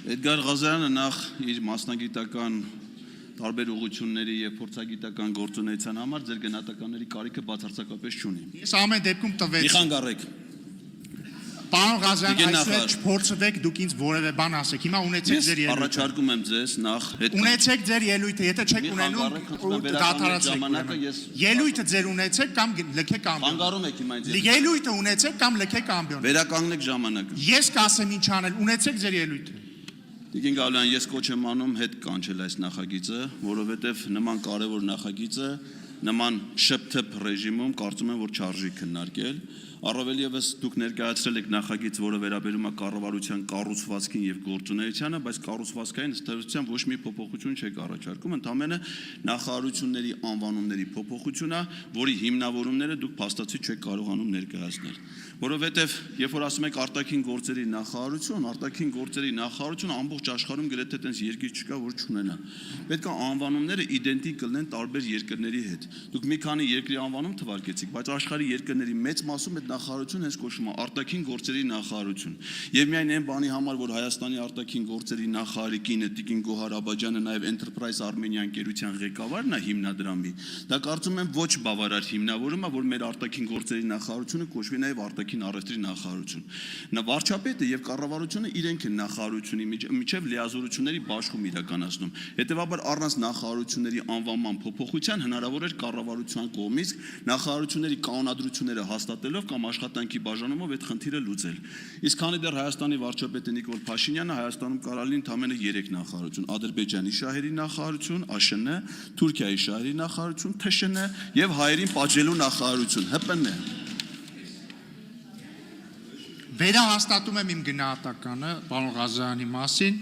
Էդգար Ղազարյանը նախ իր մասնագիտական տարբեր ուղղությունների եւ փորձագիտական գործունեության համար ձեր գնահատականների կարիքը բացարձակապես չունի։ Ես ամեն դեպքում տվեցի։ Մի խանգարեք։ Պարոն Ղազարյան, այսօր չփորձվեք դուք ինձ որևէ բան ասեք։ Հիմա ունեցեք ձեր ելույթը։ Առաջարկում եմ ձեզ նախ հետ Ունեցեք ձեր ելույթը, եթե չեք ունենում, դադարացեք։ Ելույթը ձեր ունեցեք կամ լքեք ամբիոն։ Խանգարում եք հիմա ինձ։ Ելույթը ունեցեք կամ լքեք ամբիոն։ Վերականգնեք ժամանակը։ Ես կասեմ ինչ անել, ունեցեք ձեր ելույթը։ Տիկին Գալյան, ես կոչ եմ անում հետ կանչել այս նախագիծը, որովհետև նման կարևոր նախագիծը նման շփթփ ռեժիմում կարծում եմ, որ չարժի քննարկել։ Առավել ևս դուք ներկայացրել եք նախագիծ, որը վերաբերում է կառավարության կառուցվածքին եւ գործունեությանը, բայց կառուցվածքային ըստեղծության ոչ մի փոփոխություն չեք առաջարկում, ընդամենը նախարարությունների անվանումների փոփոխություն է, որի հիմնավորումները դուք փաստացի չեք կարողանում ներկայացնել։ Որովհետև երբ որ ասում եք արտաքին գործերի նախարարություն ամբողջ աշխարհում գրեթե տենց երկիր չկա, որ չունենա։ Պետք է անվանումները իդենտիկ լինեն տարբեր երկրների հետ։ Դուք մի քանի երկրի անվանում թվարկեցիք, բայց աշխարհի երկրների մեծ մասում այդ նախարարությունը հենց կոչվում է արտաքին գործերի նախարարություն։ Եվ միայն այն բանի համար, որ Հայաստանի արտաքին գործերի նախարարի կինը Տիկին Գոհար Աբաջյանը նաև Enterprise Armenia ընկերության ղեկավարն է հիմնադրամի, դա կարծում եմ ոչ բավարար հիմնավորում է, որ մեր արտաքին գործերի նախարարությունը կոչվի նաև արտաքին առևտրի նախարարություն։ Նա վարչապետը եւ կառավարությունը իրենք են նախարարությունի միջև լիազորությունների բաշխում իրականացնում։ Հետևաբար առանց նախարարությունների անվանման փոփոխության հնարավոր էր կառավարության կողմից նախարարությունների կանոնադրությունները հաստատելով կամ աշխատանքի բաժանումով այդ խնդիրը լուծել։ Իսկ քանի դեռ Հայաստանի վարչապետը Նիկոլ Փաշինյանը Հայաստանում կարա լինի ընդամենը 3 նախարարություն՝ Ադրբեջանի շահերի նախարարություն, ԱՇՆ, Թուրքիայի շահերի նախարարություն, ԹՇՆ եւ հայերին պատժելու նախարարություն, ՀՊՆ։ Վերահաստատում եմ իմ գնահատականը պարոն Ղազարյանի մասին։